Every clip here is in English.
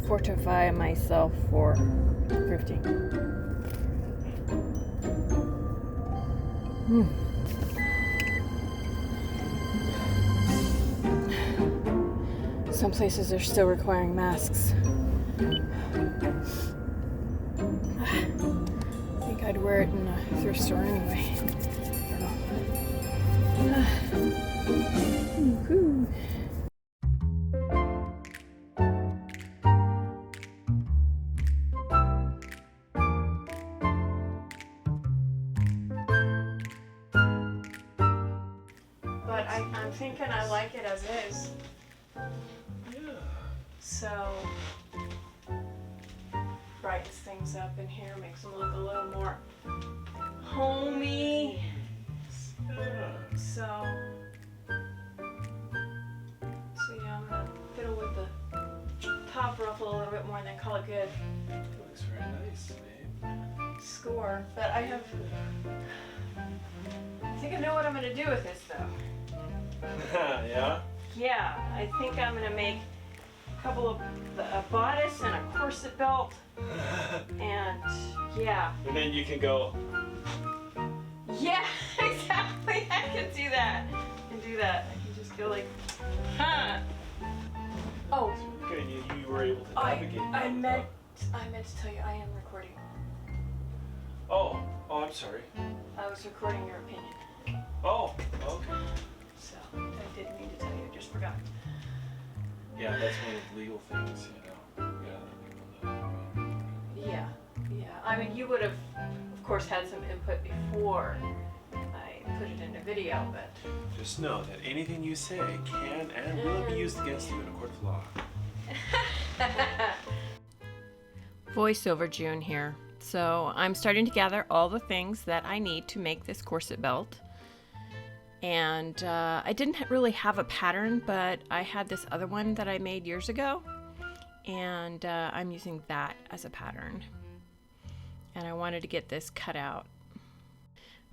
fortify myself for thrifting. Some places are still requiring masks. I think I'd wear it in a thrift store anyway. Woo-hoo. But I'm thinking I like it as is. Yeah. So, brightens things up in here, makes them look a little more homey. Yeah. So yeah, I'm gonna fiddle with the top ruffle a little bit more and then call it good. Looks very nice, babe. Score. But I think I know what I'm gonna do with this though. Yeah? Yeah, I think I'm gonna make a couple of a bodice and a corset belt, and yeah. And then you can go. Yeah, exactly. I can do that. I can just go like, huh. Oh. Good. You were able to navigate. I meant to tell you I am recording. Oh, I'm sorry. I was recording your opinion. Oh, okay. So I didn't mean to tell you. I just forgot. Yeah, that's one of the legal things, you know. Yeah. I mean, you would have, of course, had some input before I put it in a video, but Just know that anything you say can and will be used against you in a court of law. Voiceover June here. So I'm starting to gather all the things that I need to make this corset belt. And I didn't really have a pattern, but I had this other one that I made years ago. And I'm using that as a pattern. And I wanted to get this cut out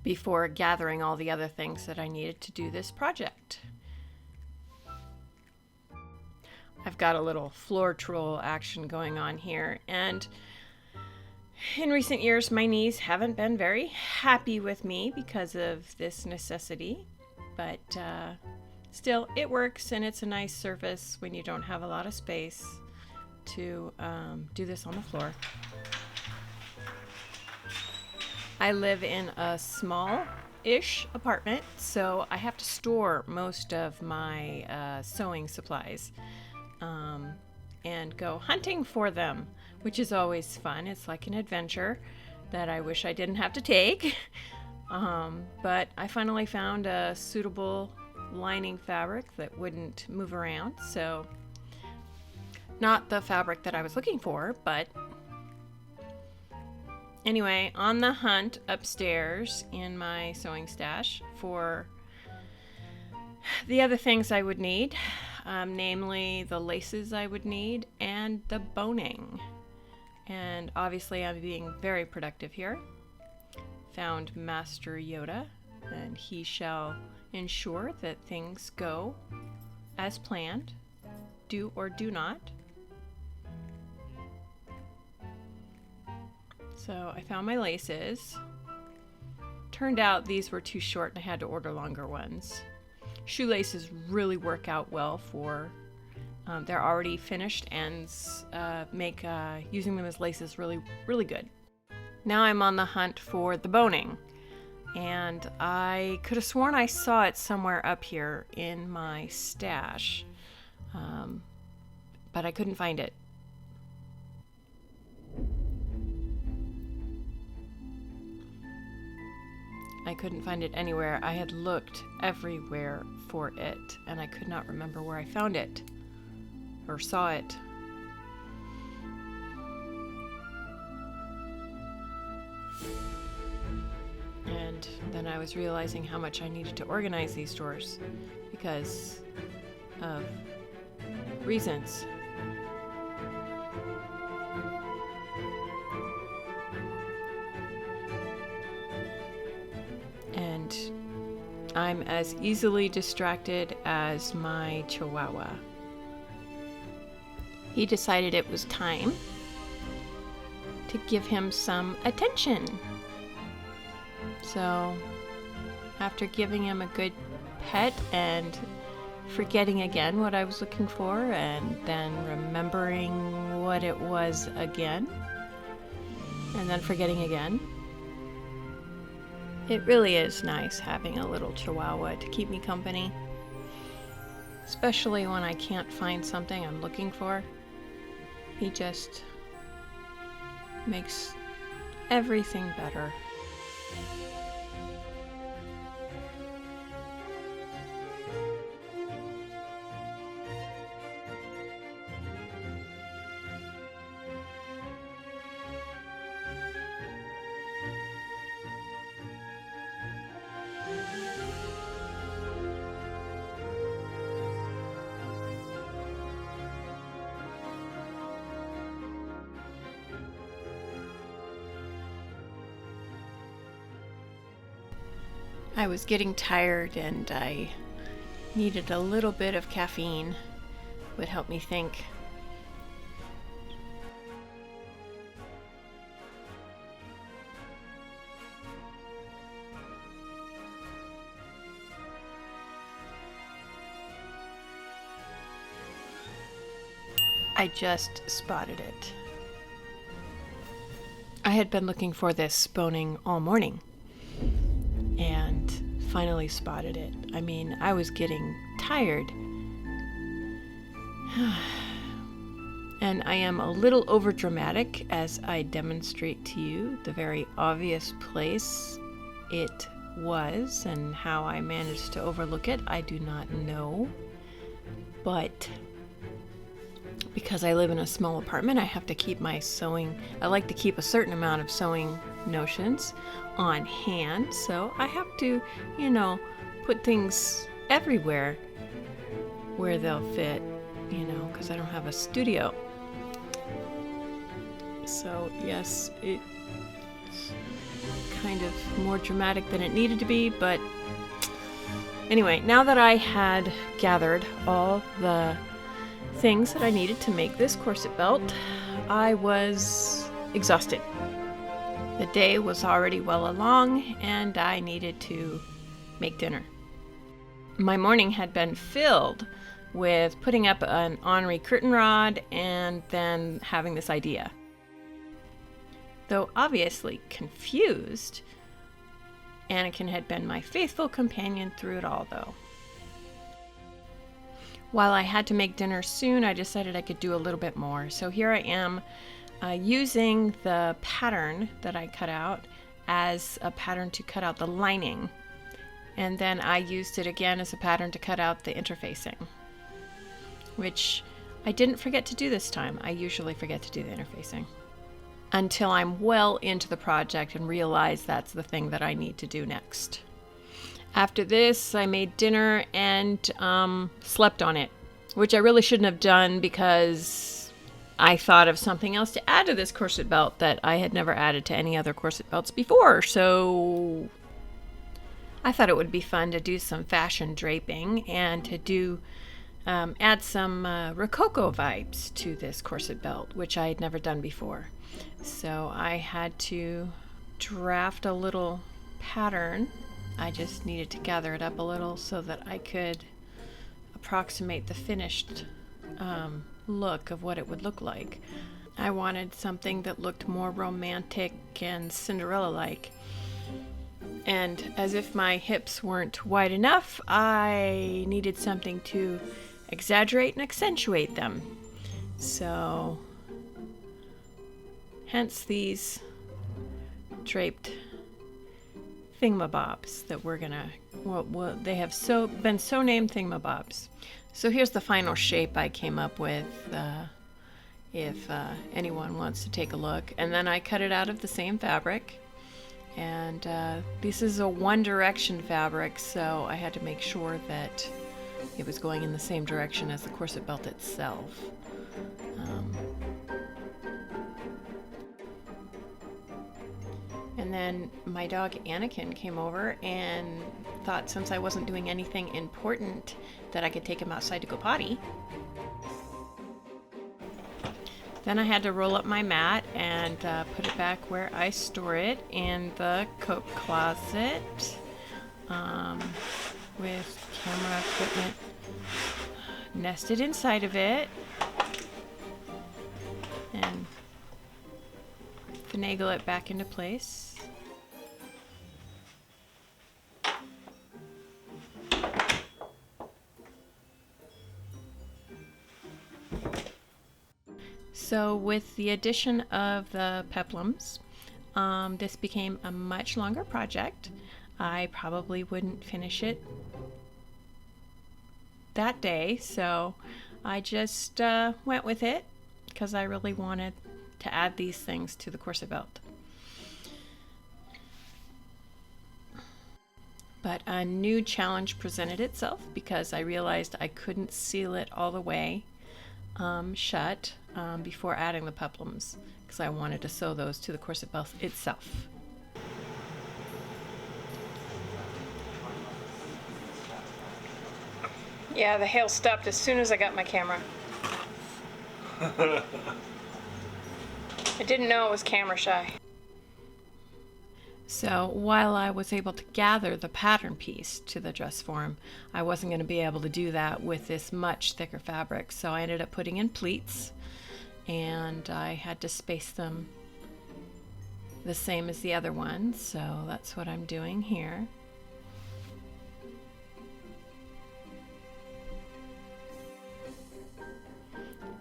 before gathering all the other things that I needed to do this project. I've got a little floor troll action going on here, and in recent years my knees haven't been very happy with me because of this necessity, but still it works, and it's a nice surface when you don't have a lot of space to do this on the floor. I live in a small-ish apartment, so I have to store most of my sewing supplies and go hunting for them, which is always fun. It's like an adventure that I wish I didn't have to take. But I finally found a suitable lining fabric that wouldn't move around, so not the fabric that I was looking for, but anyway, on the hunt upstairs in my sewing stash for the other things I would need, namely the laces I would need and the boning. And obviously I'm being very productive here. Found Master Yoda, and he shall ensure that things go as planned, do or do not. So I found my laces. Turned out these were too short and I had to order longer ones. Shoelaces really work out well for, they're already finished ends, make using them as laces really, really good. Now I'm on the hunt for the boning, and I could have sworn I saw it somewhere up here in my stash, but I couldn't find it. I couldn't find it anywhere. I had looked everywhere for it, and I could not remember where I found it or saw it. And then I was realizing how much I needed to organize these drawers because of reasons. And I'm as easily distracted as my Chihuahua. he decided it was time to give him some attention. So after giving him a good pet and forgetting again what I was looking for and then remembering what it was again and then forgetting again, it really is nice having a little Chihuahua to keep me company, especially when I can't find something I'm looking for. He just makes everything better. I was getting tired and I needed a little bit of caffeine. Would help me think. I just spotted it. I had been looking for this boning all morning and finally spotted it. I mean, I was getting tired. And I am a little overdramatic as I demonstrate to you the very obvious place it was and how I managed to overlook it. I do not know. But because I live in a small apartment, I have to keep my sewing. I like to keep a certain amount of sewing notions on hand, so I have to, put things everywhere where they'll fit, because I don't have a studio. So yes, it's kind of more dramatic than it needed to be, but anyway, now that I had gathered all the things that I needed to make this corset belt, I was exhausted. The day was already well along and I needed to make dinner. My morning had been filled with putting up an ornery curtain rod and then having this idea. Though obviously confused, Anakin had been my faithful companion through it all, though. While I had to make dinner soon, I decided I could do a little bit more. So here I am using the pattern that I cut out as a pattern to cut out the lining. And then I used it again as a pattern to cut out the interfacing, which I didn't forget to do this time. I usually forget to do the interfacing until I'm well into the project and realize that's the thing that I need to do next. After this, I made dinner and slept on it, which I really shouldn't have done because I thought of something else to add to this corset belt that I had never added to any other corset belts before. So I thought it would be fun to do some fashion draping and to do add some rococo vibes to this corset belt, which I had never done before. So I had to draft a little pattern. I just needed to gather it up a little so that I could approximate the finished look of what it would look like. I wanted something that looked more romantic and Cinderella-like. And as if my hips weren't wide enough, I needed something to exaggerate and accentuate them. So, hence these draped thingamabobs that we're gonna, they have been so named thingamabobs. So here's the final shape I came up with, if anyone wants to take a look. And then I cut it out of the same fabric. And this is a One Direction fabric, so I had to make sure that it was going in the same direction as the corset belt itself. And then my dog Anakin came over and thought since I wasn't doing anything important that I could take him outside to go potty. Then I had to roll up my mat and put it back where I store it in the coat closet with camera equipment nested inside of it, and finagle it back into place. So with the addition of the peplums, this became a much longer project. I probably wouldn't finish it that day, so I just went with it because I really wanted to add these things to the corset belt. But a new challenge presented itself because I realized I couldn't seal it all the way shut before adding the peplums, because I wanted to sew those to the corset belt itself. Yeah, the hail stopped as soon as I got my camera. I didn't know it was camera shy. So while I was able to gather the pattern piece to the dress form, I wasn't going to be able to do that with this much thicker fabric. So I ended up putting in pleats, and I had to space them the same as the other ones. So that's what I'm doing here.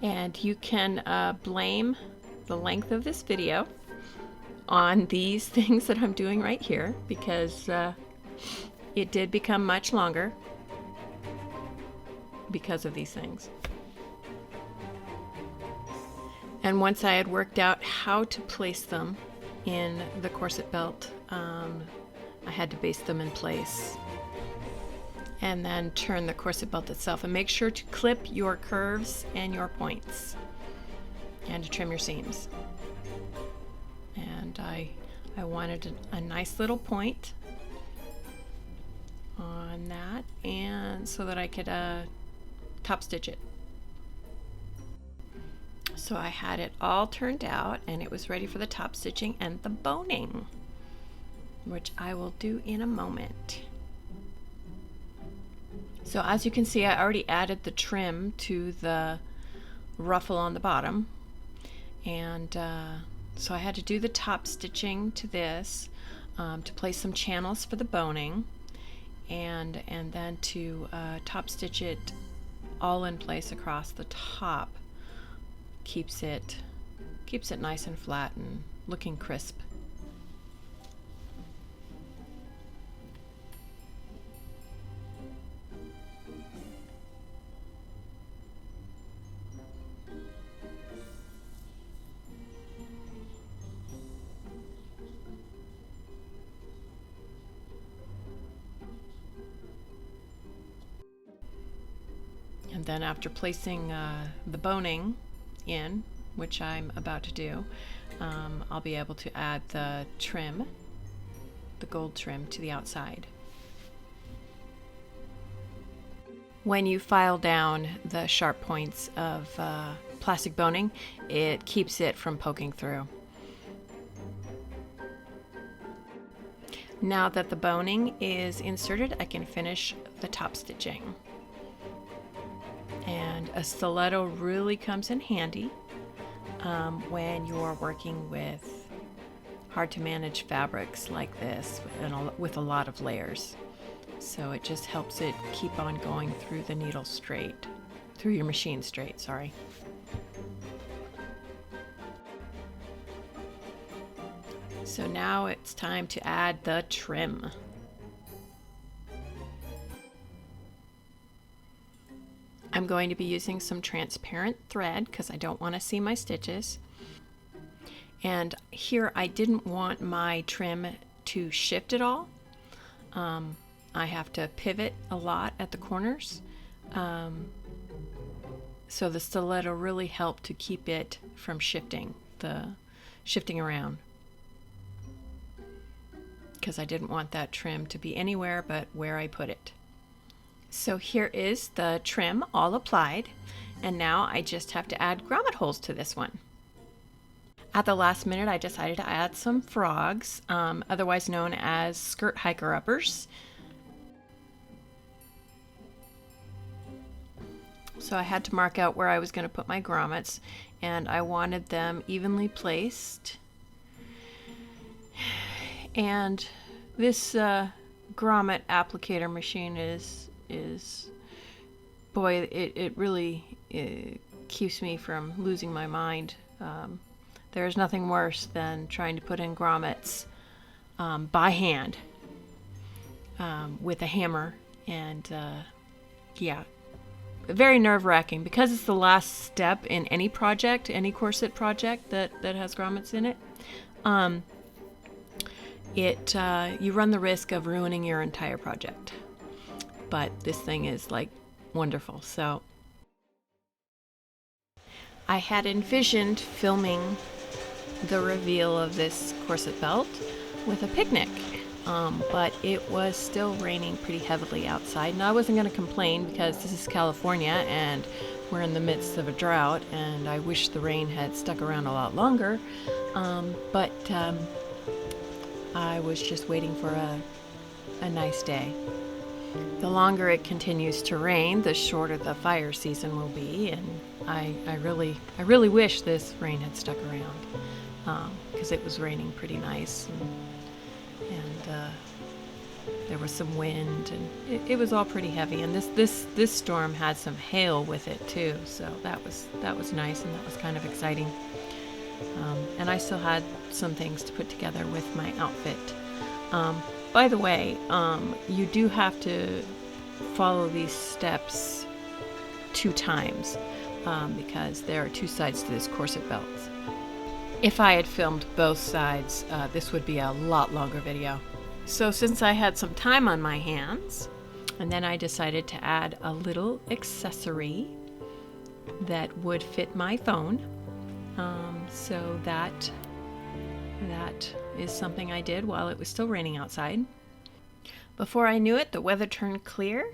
And you can blame the length of this video on these things that I'm doing right here, because it did become much longer because of these things. And once I had worked out how to place them in the corset belt, I had to baste them in place and then turn the corset belt itself, and make sure to clip your curves and your points and to trim your seams. And I wanted a nice little point on that, and so that I could top stitch it. So I had it all turned out, and it was ready for the top stitching and the boning, which I will do in a moment. So as you can see, I already added the trim to the ruffle on the bottom, and so I had to do the top stitching to this to place some channels for the boning, and then to top stitch it all in place across the top. Keeps it nice and flat and looking crisp. And then after placing the boning in, which I'm about to do, I'll be able to add the trim, the gold trim, to the outside. When you file down the sharp points of plastic boning, it keeps it from poking through. Now that the boning is inserted, I can finish the top stitching. And a stiletto really comes in handy when you're working with hard to manage fabrics like this with a lot of layers. So it just helps it keep on going through the needle straight, through your machine straight, sorry. So now it's time to add the trim. I'm going to be using some transparent thread because I don't want to see my stitches. And here I didn't want my trim to shift at all. I have to pivot a lot at the corners. So the stiletto really helped to keep it from shifting around, because I didn't want that trim to be anywhere but where I put it. So here is the trim all applied, and now I just have to add grommet holes to this one. At the last minute, I decided to add some frogs, otherwise known as skirt hiker-uppers. So I had to mark out where I was going to put my grommets, and I wanted them evenly placed. And this grommet applicator machine is boy, it really keeps me from losing my mind. There's nothing worse than trying to put in grommets by hand with a hammer, and yeah, very nerve-wracking because it's the last step in any project, any corset project that has grommets in it. You run the risk of ruining your entire project. But this thing is like wonderful. So I had envisioned filming the reveal of this corset belt with a picnic, but it was still raining pretty heavily outside, and I wasn't going to complain because this is California and we're in the midst of a drought, and I wish the rain had stuck around a lot longer, but I was just waiting for a nice day. The longer it continues to rain, the shorter the fire season will be, and I really wish this rain had stuck around, because it was raining pretty nice, and there was some wind, and it was all pretty heavy. And this storm had some hail with it too, so that was nice, and that was kind of exciting. And I still had some things to put together with my outfit. By the way, you do have to follow these steps 2 times because there are 2 sides to this corset belt. If I had filmed both sides, this would be a lot longer video. So since I had some time on my hands, and then I decided to add a little accessory that would fit my phone. So that is something I did while it was still raining outside. Before I knew it, the weather turned clear,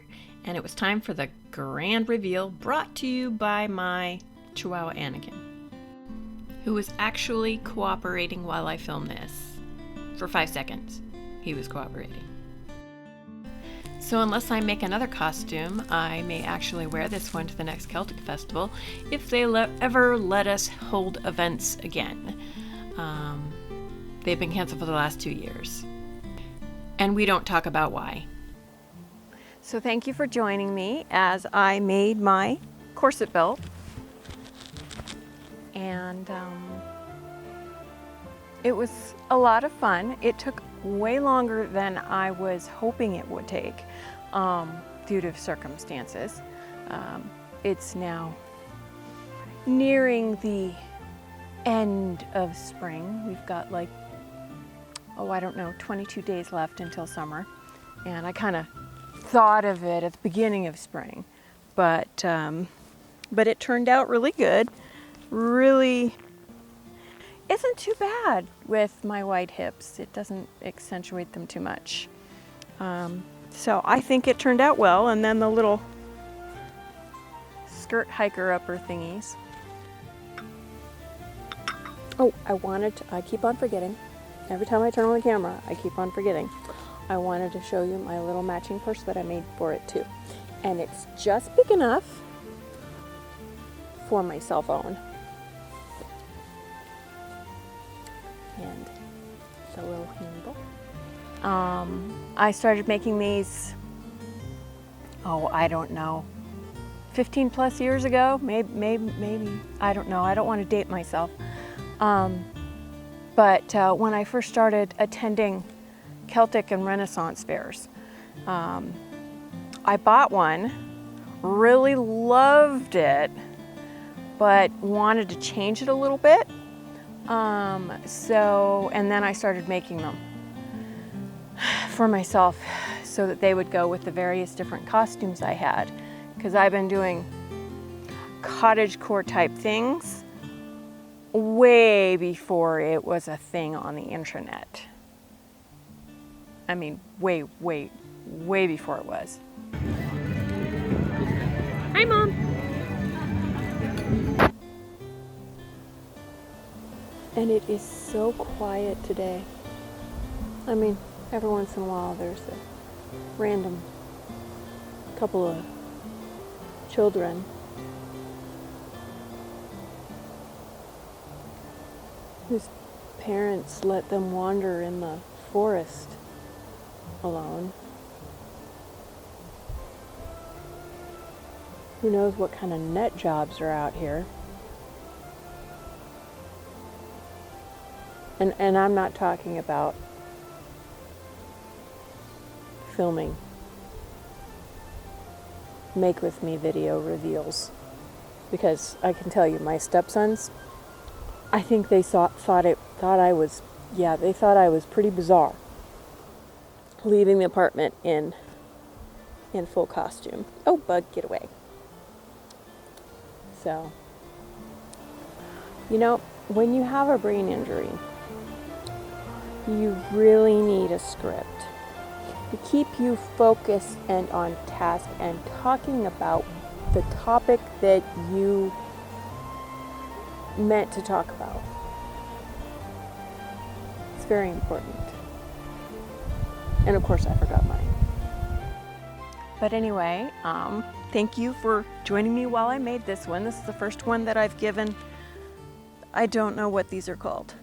and it was time for the grand reveal, brought to you by my Chihuahua Anakin, who was actually cooperating while I filmed this. For 5 seconds, he was cooperating. So unless I make another costume, I may actually wear this one to the next Celtic festival if they ever let us hold events again. They've been canceled for the last 2 years. And we don't talk about why. So thank you for joining me as I made my corset belt. And it was a lot of fun. It took way longer than I was hoping it would take due to circumstances. It's now nearing the end of spring. We've got like, 22 days left until summer. And I kind of thought of it at the beginning of spring, but it turned out really good. Really isn't too bad with my wide hips. It doesn't accentuate them too much. So I think it turned out well. And then the little skirt hiker upper thingies. Oh, I keep on forgetting. Every time I turn on the camera, I keep on forgetting. I wanted to show you my little matching purse that I made for it too. And it's just big enough for my cell phone. And the little handle. I started making these, I don't know, 15 plus years ago, maybe, I don't know. I don't want to date myself. But when I first started attending Celtic and Renaissance fairs, I bought one, really loved it, but wanted to change it a little bit. And then I started making them for myself so that they would go with the various different costumes I had, because I've been doing cottagecore type things way before it was a thing on the internet. I mean, way before it was. Hi, Mom. And it is so quiet today. I mean, every once in a while there's a random couple of children whose parents let them wander in the forest alone. Who knows what kind of nut jobs are out here? And I'm not talking about filming make with me video reveals, because I can tell you, my stepsons, I think they thought I was pretty bizarre leaving the apartment in full costume. Oh, bug, get away. So, you know, when you have a brain injury, you really need a script to keep you focused and on task and talking about the topic that you meant to talk about. It's very important. And of course, I forgot mine. But anyway, thank you for joining me while I made this one. This is the first one that I've given. I don't know what these are called.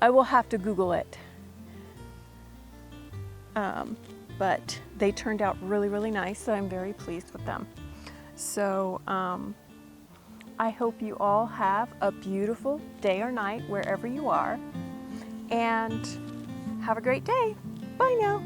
I will have to Google it. But they turned out really, really nice, so I'm very pleased with them. So I hope you all have a beautiful day or night wherever you are, and have a great day. Bye now.